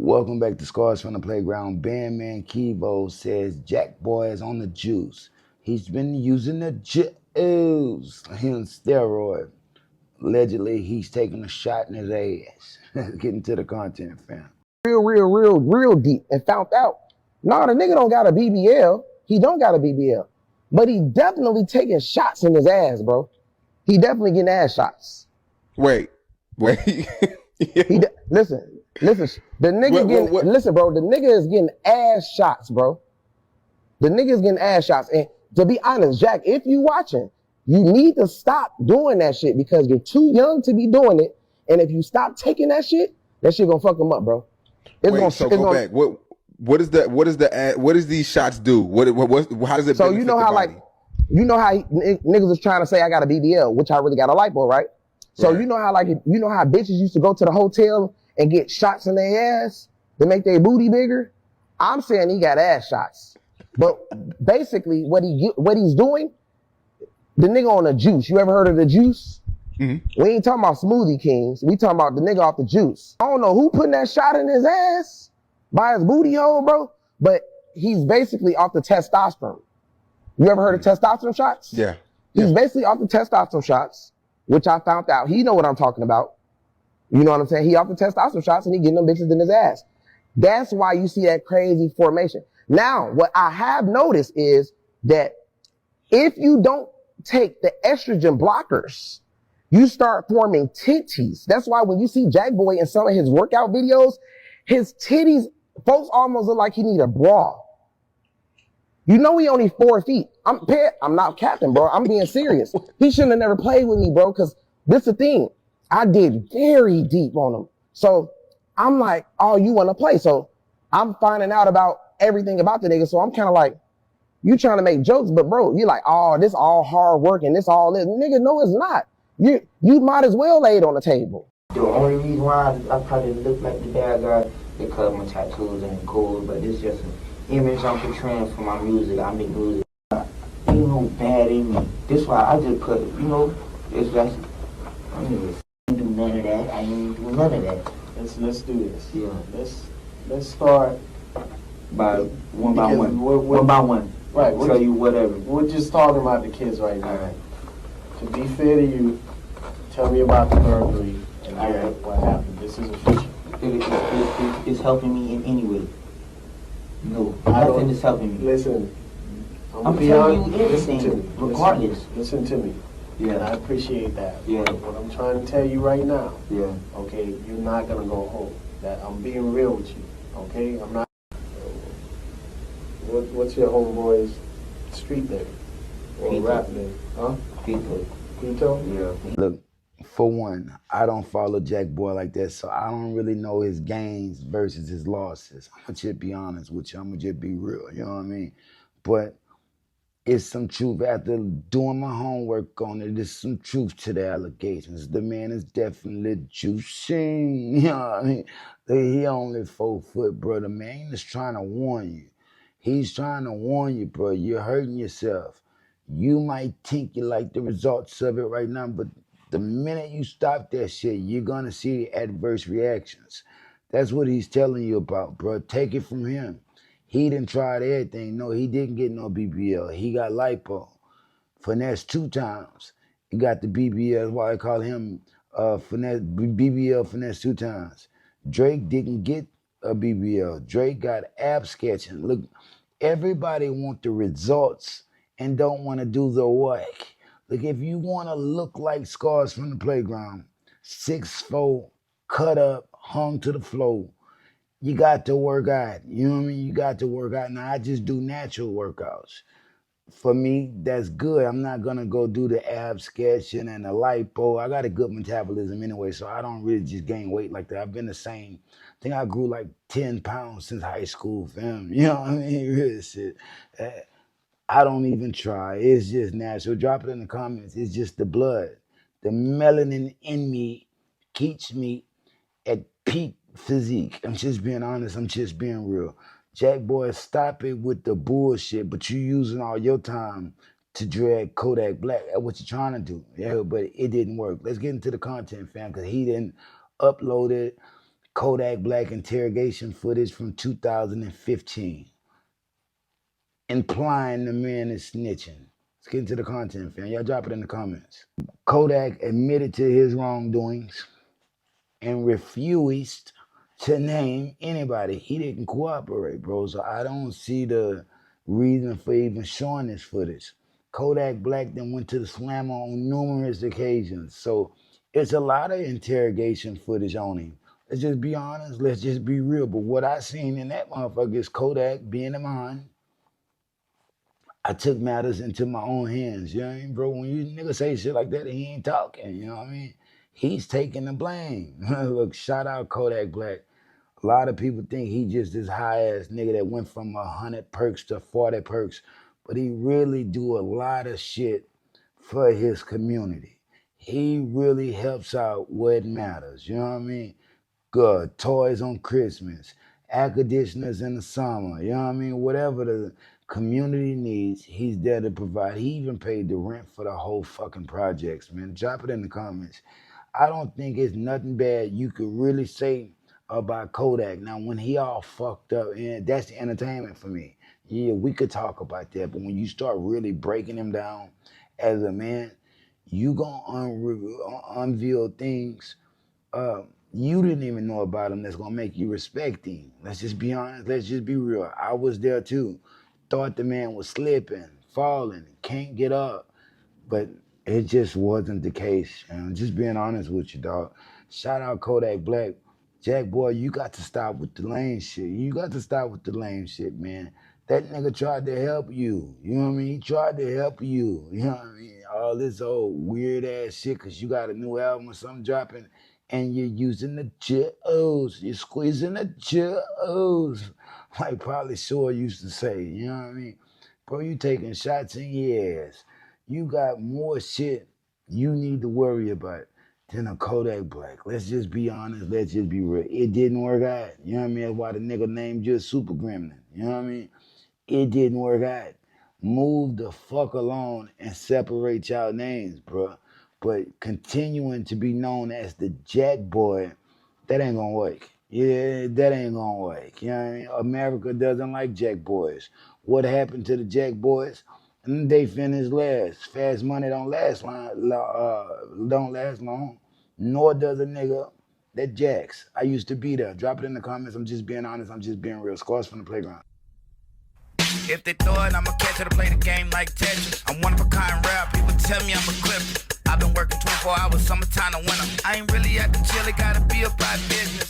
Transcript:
Welcome back to Scars from the Playground. Bandman Kevo says JackBoy is on the juice. He's been using the juice. He on steroid. Allegedly, he's taking a shot in his ass. Getting to the content, fam. Real deep and found out. Nah, the nigga don't got a BBL. He don't got a BBL. But he definitely taking shots in his ass, bro. He definitely getting ass shots. Wait. Listen. The nigga listen, bro. The nigga is getting ass shots, bro. The nigga is getting ass shots. And to be honest, Jack, if you watching, you need to stop doing that shit because you're too young to be doing it. And if you stop taking that shit gonna fuck him up, bro. Go back. What does these shots do? How does it? So you know how niggas was trying to say I got a BBL, which I really got a lipo, right? So right. You know how bitches used to go to the hotel and get shots in their ass to make their booty bigger. I'm saying he got ass shots, but basically what he's doing, the nigga on the juice. You ever heard of the juice? Mm-hmm. We ain't talking about Smoothie Kings. We talking about the nigga off the juice. I don't know who putting that shot in his ass by his booty hole, bro, but he's basically off the testosterone. You ever heard of testosterone shots? Yeah. He's basically off the testosterone shots, which I found out. He know what I'm talking about. You know what I'm saying? He off the testosterone shots and he getting them bitches in his ass. That's why you see that crazy formation. Now, what I have noticed is that if you don't take the estrogen blockers, you start forming titties. That's why when you see JackBoy in some of his workout videos, his titties, folks almost look like he need a bra. You know he only 4 feet. I'm not captain, bro. I'm being serious. He shouldn't have never played with me, bro, because this is the thing. I dig very deep on him. So I'm like, oh, you want to play? So I'm finding out about everything about the nigga. So I'm kind of like, you trying to make jokes, but bro, you like, oh, this all hard work and this all this. Nigga, no, it's not. You might as well lay it on the table. The only reason why I probably look like the bad guy because my tattoos and gold, but it's just an image I'm portraying for my music. I make music. Ain't no bad in me. This why I just put, it's like I ain't do none of that. I ain't do none of that. Let's do this. Yeah. Let's start by one by one. Right. I'll tell you whatever. We're just talking about the kids right now. All right. To be fair to you, tell me about the burglary and what happened. This is official. It's helping me in any way. No, nothing is helping me. Listen, I'm telling you everything, regardless. Listen to me. Yeah. And I appreciate that. Yeah. What I'm trying to tell you right now. Yeah. Okay, you're not gonna go home. That I'm being real with you. Okay, I'm not. What's your homeboy's street name or rap name? Huh? People. Pito? Yeah. Look, for one, I don't follow JackBoy like that, so I don't really know his gains versus his losses. I'm gonna just be honest with you. I'm gonna just be real. You know what I mean? But it's some truth. After doing my homework on it, there's some truth to the allegations. The man is definitely juicing. You know what I mean? He only 4 foot, bro. The man is trying to warn you. He's trying to warn you, bro. You're hurting yourself. You might think you like the results of it right now, but the minute you stop that shit, you're gonna see the adverse reactions. That's what he's telling you about, bro. Take it from him. He didn't try everything. No, he didn't get no BBL. He got lipo. Finesse 2 times. He got the BBL. That's why I call him BBL finesse 2 times. Drake didn't get a BBL. Drake got ab sketching. Look, everybody want the results and don't want to do the work. Look, if you want to look like Scars from the Playground, 6'4", cut up, hung to the floor, you got to work out. You know what I mean? You got to work out. Now, I just do natural workouts. For me, that's good. I'm not going to go do the ab sketching and the lipo. I got a good metabolism anyway, so I don't really just gain weight like that. I've been the same. I think I grew like 10 pounds since high school, fam. You know what I mean? Real shit. I don't even try. It's just natural. Drop it in the comments. It's just the blood. The melanin in me keeps me at peak physique. I'm just being honest. I'm just being real. JackBoy, stop it with the bullshit, but you using all your time to drag Kodak Black. That's what you're trying to do. Yeah, but it didn't work. Let's get into the content, fam, because he didn't upload it. Kodak Black interrogation footage from 2015, implying the man is snitching. Let's get into the content, fam. Y'all drop it in the comments. Kodak admitted to his wrongdoings and refused to name anybody. He didn't cooperate, bro. So I don't see the reason for even showing this footage. Kodak Black then went to the slammer on numerous occasions. So it's a lot of interrogation footage on him. Let's just be honest. Let's just be real. But what I seen in that motherfucker is Kodak being a man. I took matters into my own hands. You know what I mean, bro? When you niggas say shit like that, he ain't talking. You know what I mean? He's taking the blame. Look, shout out Kodak Black. A lot of people think he just this high-ass nigga that went from 100 perks to 40 perks. But he really do a lot of shit for his community. He really helps out where it matters. You know what I mean? Good. Toys on Christmas. Air conditioners in the summer. You know what I mean? Whatever the community needs, he's there to provide. He even paid the rent for the whole fucking projects, man. Drop it in the comments. I don't think it's nothing bad you could really say about Kodak. Now, when he all fucked up, and that's the entertainment for me. Yeah, we could talk about that, but when you start really breaking him down as a man, you gonna unveil things you didn't even know about him that's gonna make you respect him. Let's just be honest. Let's just be real. I was there too. Thought the man was slipping, falling, can't get up. But it just wasn't the case. And just being honest with you, dog. Shout out Kodak Black. JackBoy, you got to stop with the lame shit. You got to stop with the lame shit, man. That nigga tried to help you. You know what I mean? He tried to help you. You know what I mean? All this old weird ass shit because you got a new album or something dropping and you're using the O's. You're squeezing the O's. Like probably Shore used to say. You know what I mean? Bro, you taking shots in your ass. You got more shit you need to worry about than a Kodak Black. Let's just be honest. Let's just be real. It didn't work out. You know what I mean? That's why the nigga named you Super Gremlin. You know what I mean? It didn't work out. Move the fuck along and separate y'all names, bro. But continuing to be known as the JackBoy, that ain't gonna work. Yeah, that ain't gonna work. You know what I mean? America doesn't like Jack Boys. What happened to the Jack Boys? And they finished last. Fast money don't last long. Nor does a nigga that jacks. I used to be there. Drop it in the comments. I'm just being honest. I'm just being real. Scores from the playground. If they throw it, I'ma catch it. I play the game like Tetris. I'm one of a kind rap. People tell me I'm a clip. I've been working 24 hours, summertime to winter. I ain't really at the chill. It gotta be about business.